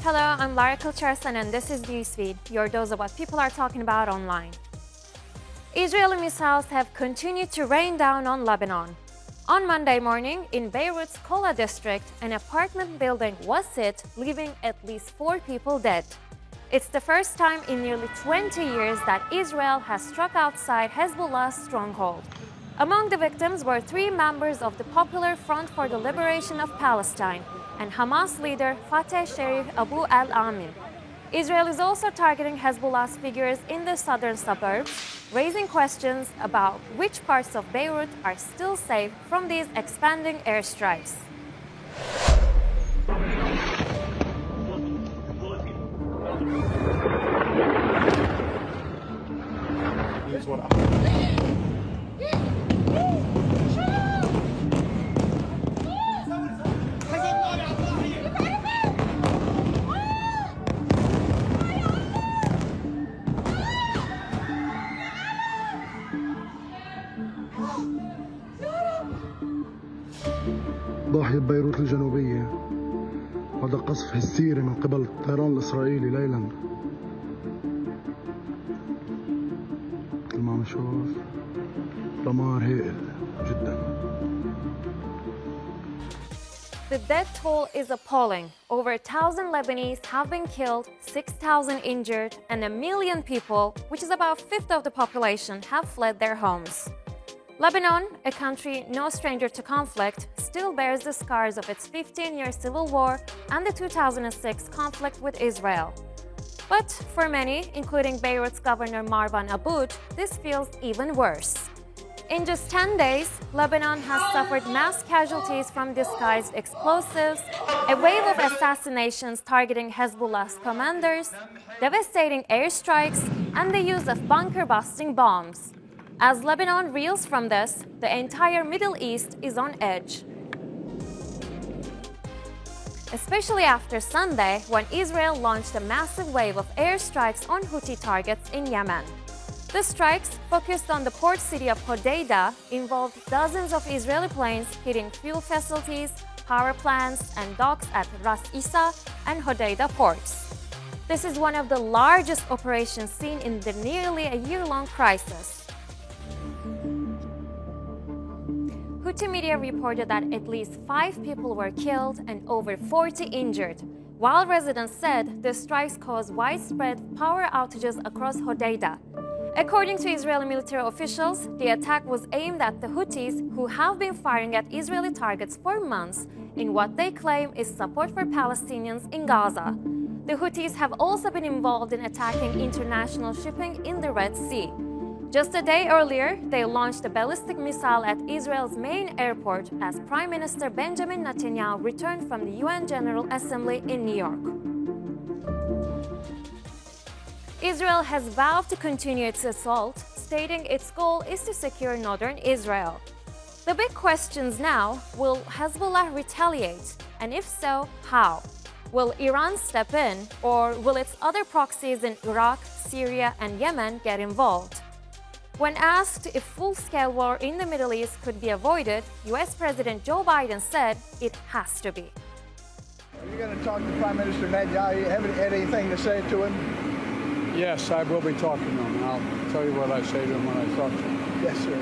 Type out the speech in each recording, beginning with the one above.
Hello, I'm Lara Kulcharsan and this is Newsfeed, your dose of what people are talking about online. Israeli missiles have continued to rain down on Lebanon. On Monday morning, in Beirut's Kola district, an apartment building was hit, leaving at least 4 people dead. It's the first time in nearly 20 years that Israel has struck outside Hezbollah's stronghold. Among the victims were 3 members of the Popular Front for the Liberation of Palestine and Hamas leader Fateh Sherif Abu al-Amin. Israel is also targeting Hezbollah's figures in the southern suburbs, raising questions about which parts of Beirut are still safe from these expanding airstrikes. ضاحية بيروت الجنوبية هذا قصف هستيري من قبل الطيران الإسرائيلي ليلا مثل ما عم نشوف دمار هائل جدا. The death toll is appalling. Over 1,000 Lebanese have been killed, 6,000 injured, and 1 million people, which is about a fifth of the population, have fled their homes. Lebanon, a country no stranger to conflict, still bears the scars of its 15-year civil war and the 2006 conflict with Israel. But for many, including Beirut's Governor Marwan Aboud, this feels even worse. In just 10 days, Lebanon has suffered mass casualties from disguised explosives, a wave of assassinations targeting Hezbollah's commanders, devastating airstrikes, and the use of bunker-busting bombs. As Lebanon reels from this, the entire Middle East is on edge. Especially after Sunday, when Israel launched a massive wave of airstrikes on Houthi targets in Yemen. The strikes, focused on the port city of Hodeidah, involved dozens of Israeli planes hitting fuel facilities, power plants, and docks at Ras Isa and Hodeidah ports. This is one of the largest operations seen in the nearly a year-long crisis. Houthi media reported that at least 5 people were killed and over 40 injured, while residents said the strikes caused widespread power outages across Hodeidah. According to Israeli military officials, the attack was aimed at the Houthis, who have been firing at Israeli targets for months in what they claim is support for Palestinians in Gaza. The Houthis have also been involved in attacking international shipping in the Red Sea. Just a day earlier, they launched a ballistic missile at Israel's main airport as Prime Minister Benjamin Netanyahu returned from the UN General Assembly in New York. Israel has vowed to continue its assault, stating its goal is to secure northern Israel. The big questions now: will Hezbollah retaliate? And if so, how? Will Iran step in, or will its other proxies in Iraq, Syria, and Yemen get involved? When asked if full-scale war in the Middle East could be avoided, US President Joe Biden said it has to be. Are you going to talk to Prime Minister Netanyahu? You haven't had anything to say to him? Yes, I will be talking to him, and I'll tell you what I say to him when I talk to him. Yes, sir.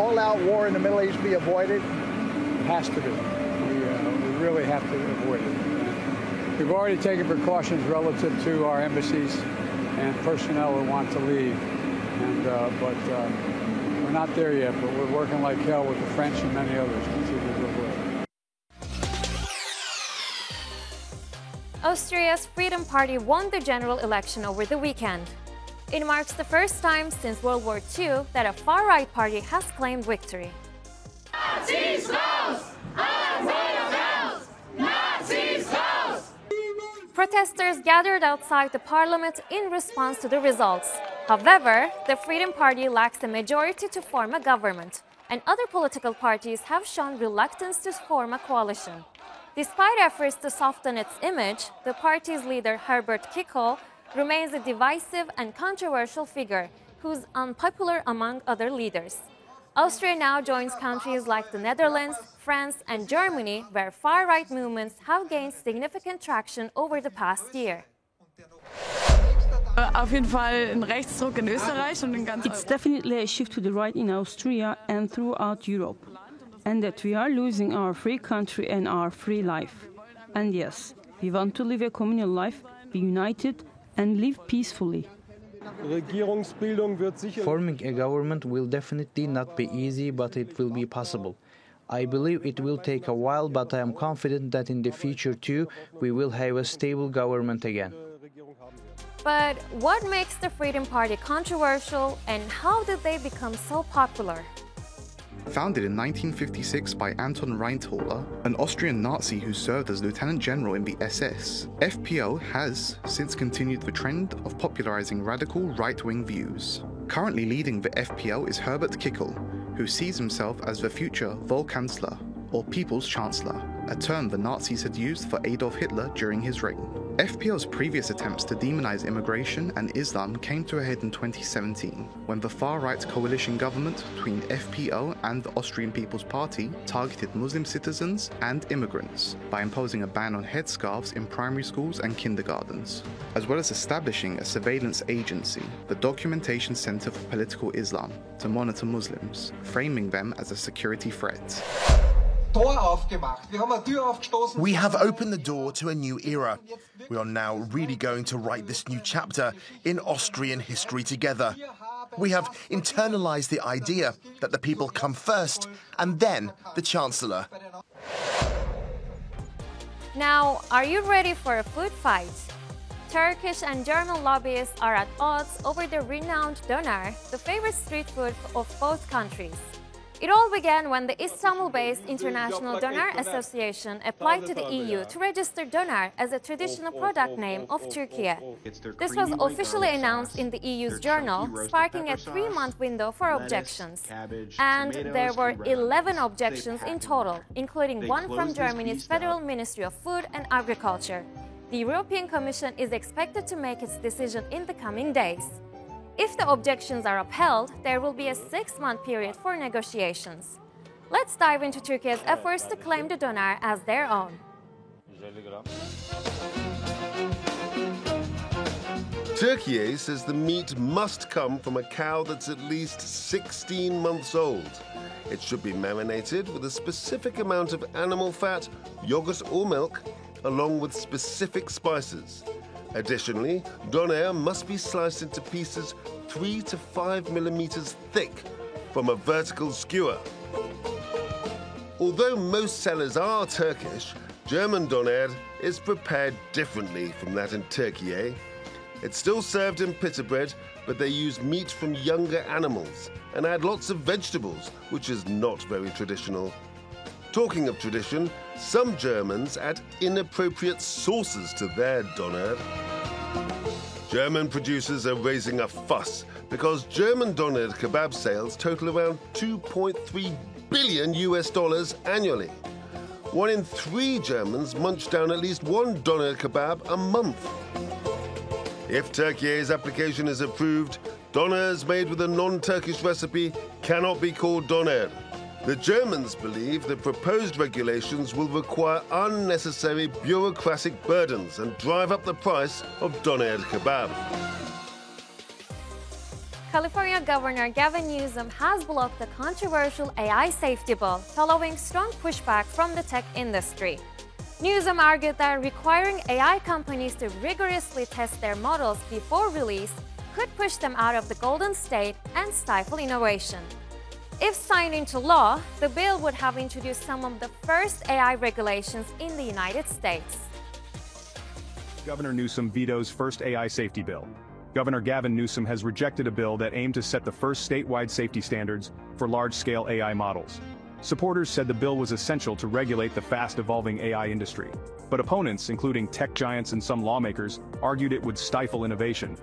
All-out war in the Middle East be avoided? It has to be. We really have to avoid it. We've already taken precautions relative to our embassies and personnel who want to leave. But we're not there yet, but we're working like hell with the French and many others to see if we'll avoid it. Austria's Freedom Party won the general election over the weekend. It marks the first time since World War II that a far-right party has claimed victory. Nazis raus! Alle Freedom raus! Nazis raus! Protesters gathered outside the parliament in response to the results. However, the Freedom Party lacks a majority to form a government, and other political parties have shown reluctance to form a coalition. Despite efforts to soften its image, the party's leader Herbert Kickl remains a divisive and controversial figure who's unpopular among other leaders. Austria now joins countries like the Netherlands, France, and Germany, where far-right movements have gained significant traction over the past year. Auf jeden Fall ein Rechtsdruck in Österreich und in ganz It's definitely a shift to the right in Austria and throughout Europe, and that we are losing our free country and our free life. And yes, we want to live a communal life, be united, and live peacefully. Forming a government will definitely not be easy, but it will be possible. I believe it will take a while, but I am confident that in the future too, we will have a stable government again. But what makes the Freedom Party controversial, and how did they become so popular? Founded in 1956 by Anton Reintaler, an Austrian Nazi who served as Lieutenant General in the SS, FPO has since continued the trend of popularizing radical right-wing views. Currently leading the FPO is Herbert Kickl, who sees himself as the future Volkskanzler, or People's Chancellor, a term the Nazis had used for Adolf Hitler during his reign. FPO's previous attempts to demonize immigration and Islam came to a head in 2017, when the far-right coalition government between FPO and the Austrian People's Party targeted Muslim citizens and immigrants by imposing a ban on headscarves in primary schools and kindergartens, as well as establishing a surveillance agency, the Documentation Center for Political Islam, to monitor Muslims, framing them as a security threat. We have opened the door to a new era. We are now really going to write this new chapter in Austrian history together. We have internalized the idea that the people come first and then the Chancellor. Now, are you ready for a food fight? Turkish and German lobbyists are at odds over the renowned doner, the favorite street food of both countries. It all began when the Istanbul-based International Doner Association applied to the EU to register doner as a traditional product name of Turkey. This was officially announced in the EU's journal, sparking a 3-month window for objections. And there were 11 objections in total, including one from Germany's Federal Ministry of Food and Agriculture. The European Commission is expected to make its decision in the coming days. If the objections are upheld, there will be a 6-month period for negotiations. Let's dive into Turkey's efforts to claim the doner as their own. Turkey says the meat must come from a cow that's at least 16 months old. It should be marinated with a specific amount of animal fat, yogurt or milk, along with specific spices. Additionally, doner must be sliced into pieces 3 to 5 millimeters thick from a vertical skewer. Although most sellers are Turkish, German doner is prepared differently from that in Turkey. It's still served in pita bread, but they use meat from younger animals and add lots of vegetables, which is not very traditional. Talking of tradition, some Germans add inappropriate sauces to their doner. German producers are raising a fuss because German doner kebab sales total around $2.3 billion annually. 1 in 3 Germans munch down at least one doner kebab a month. If Turkey's application is approved, doners made with a non-Turkish recipe cannot be called doner. The Germans believe the proposed regulations will require unnecessary bureaucratic burdens and drive up the price of doner kebab. California Governor Gavin Newsom has blocked the controversial AI safety bill following strong pushback from the tech industry. Newsom argued that requiring AI companies to rigorously test their models before release could push them out of the Golden State and stifle innovation. If signed into law, the bill would have introduced some of the first AI regulations in the United States. Governor Newsom vetoes first AI safety bill. Governor Gavin Newsom has rejected a bill that aimed to set the first statewide safety standards for large-scale AI models. Supporters said the bill was essential to regulate the fast-evolving AI industry, but opponents, including tech giants and some lawmakers, argued it would stifle innovation.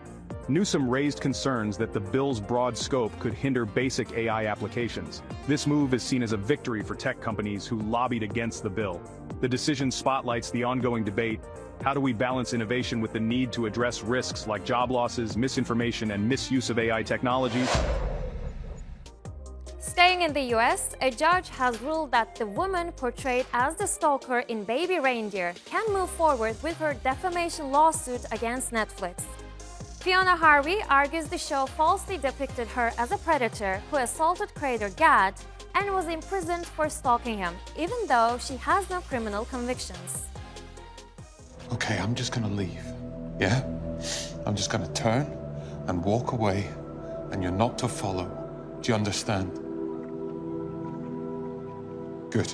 Newsom raised concerns that the bill's broad scope could hinder basic AI applications. This move is seen as a victory for tech companies who lobbied against the bill. The decision spotlights the ongoing debate: how do we balance innovation with the need to address risks like job losses, misinformation, and misuse of AI technologies? Staying in the US, a judge has ruled that the woman portrayed as the stalker in Baby Reindeer can move forward with her defamation lawsuit against Netflix. Fiona Harvey argues the show falsely depicted her as a predator who assaulted creator Gad and was imprisoned for stalking him, even though she has no criminal convictions. Okay, I'm just gonna leave, yeah? I'm just gonna turn and walk away, and you're not to follow. Do you understand? Good.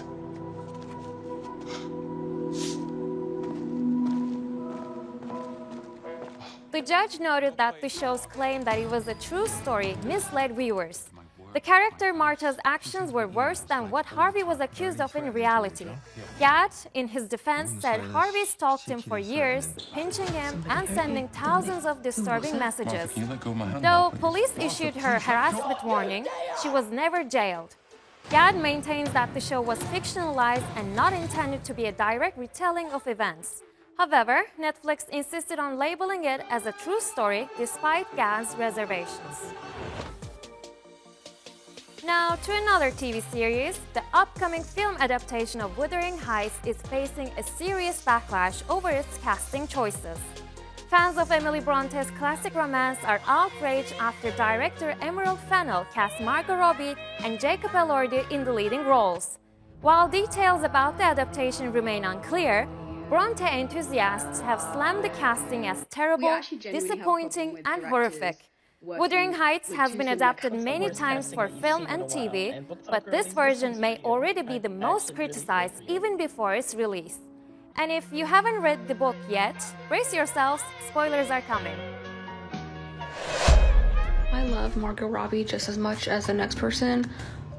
The judge noted that the show's claim that it was a true story misled viewers. The character Marta's actions were worse than what Harvey was accused of in reality. Gad, in his defense, said Harvey stalked him for years, pinching him and sending thousands of disturbing messages. Though police issued her harassment warning, she was never jailed. Gad maintains that the show was fictionalized and not intended to be a direct retelling of events. However, Netflix insisted on labeling it as a true story despite Gad's reservations. Now to another TV series. The upcoming film adaptation of Wuthering Heights is facing a serious backlash over its casting choices. Fans of Emily Bronte's classic romance are outraged after director Emerald Fennell cast Margot Robbie and Jacob Elordi in the leading roles. While details about the adaptation remain unclear, Bronte enthusiasts have slammed the casting as terrible, disappointing, and horrific. Wuthering Heights has been adapted many times for film and TV, but this version may already be the most criticized even before its release. And if you haven't read the book yet, brace yourselves, spoilers are coming. I love Margot Robbie just as much as the next person,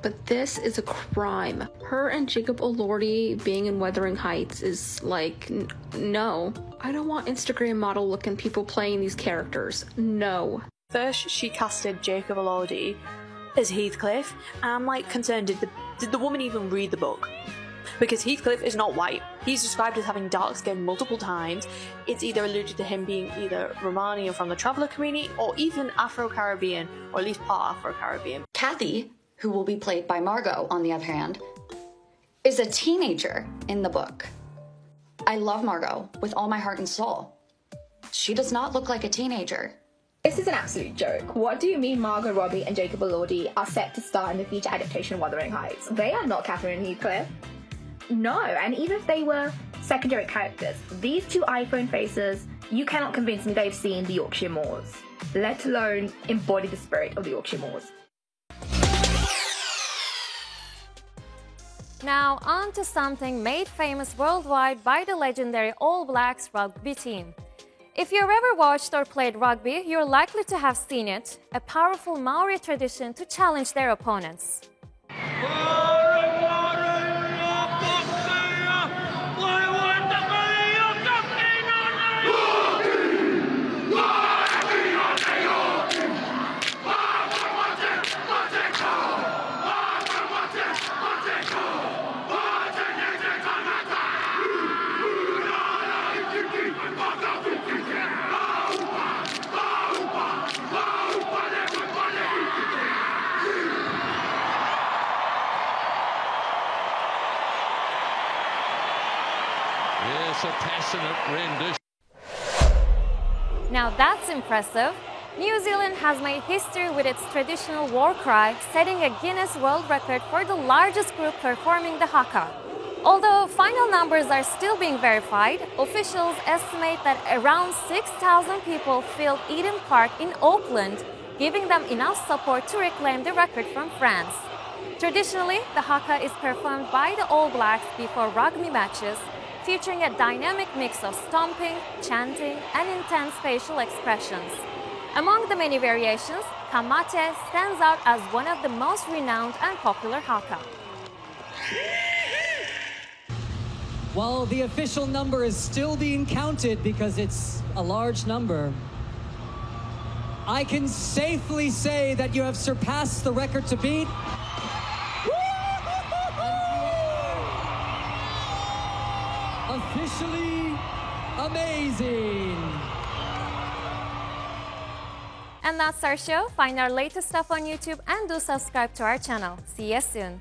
but this is a crime. Her and Jacob Elordi being in Wuthering Heights is like, no. I don't want Instagram model looking people playing these characters. No. First, she casted Jacob Elordi as Heathcliff, and I'm like concerned, did the woman even read the book? Because Heathcliff is not white. He's described as having dark skin multiple times. It's either alluded to him being either Romani or from the Traveller community, or even Afro-Caribbean, or at least part Afro-Caribbean. Kathy, who will be played by Margot, on the other hand, is a teenager in the book. I love Margot with all my heart and soul. She does not look like a teenager. This is an absolute joke. What do you mean Margot Robbie and Jacob Elordi are set to star in the feature adaptation of Wuthering Heights? They are not Catherine and Heathcliff. No, and even if they were secondary characters, these two iPhone faces, you cannot convince me they've seen the Yorkshire Moors, let alone embody the spirit of the Yorkshire Moors. Now on to something made famous worldwide by the legendary All Blacks rugby team. If you've ever watched or played rugby, you're likely to have seen it, a powerful Maori tradition to challenge their opponents. Yes, a passionate rendition. Now that's impressive. New Zealand has made history with its traditional war cry, setting a Guinness World Record for the largest group performing the haka. Although final numbers are still being verified, officials estimate that around 6,000 people filled Eden Park in Auckland, giving them enough support to reclaim the record from France. Traditionally, the haka is performed by the All Blacks before rugby matches, featuring a dynamic mix of stomping, chanting, and intense facial expressions. Among the many variations, Kamate stands out as one of the most renowned and popular haka. While the official number is still being counted because it's a large number, I can safely say that you have surpassed the record to beat. Officially amazing. And that's our show. Find our latest stuff on YouTube and do subscribe to our channel. See you soon.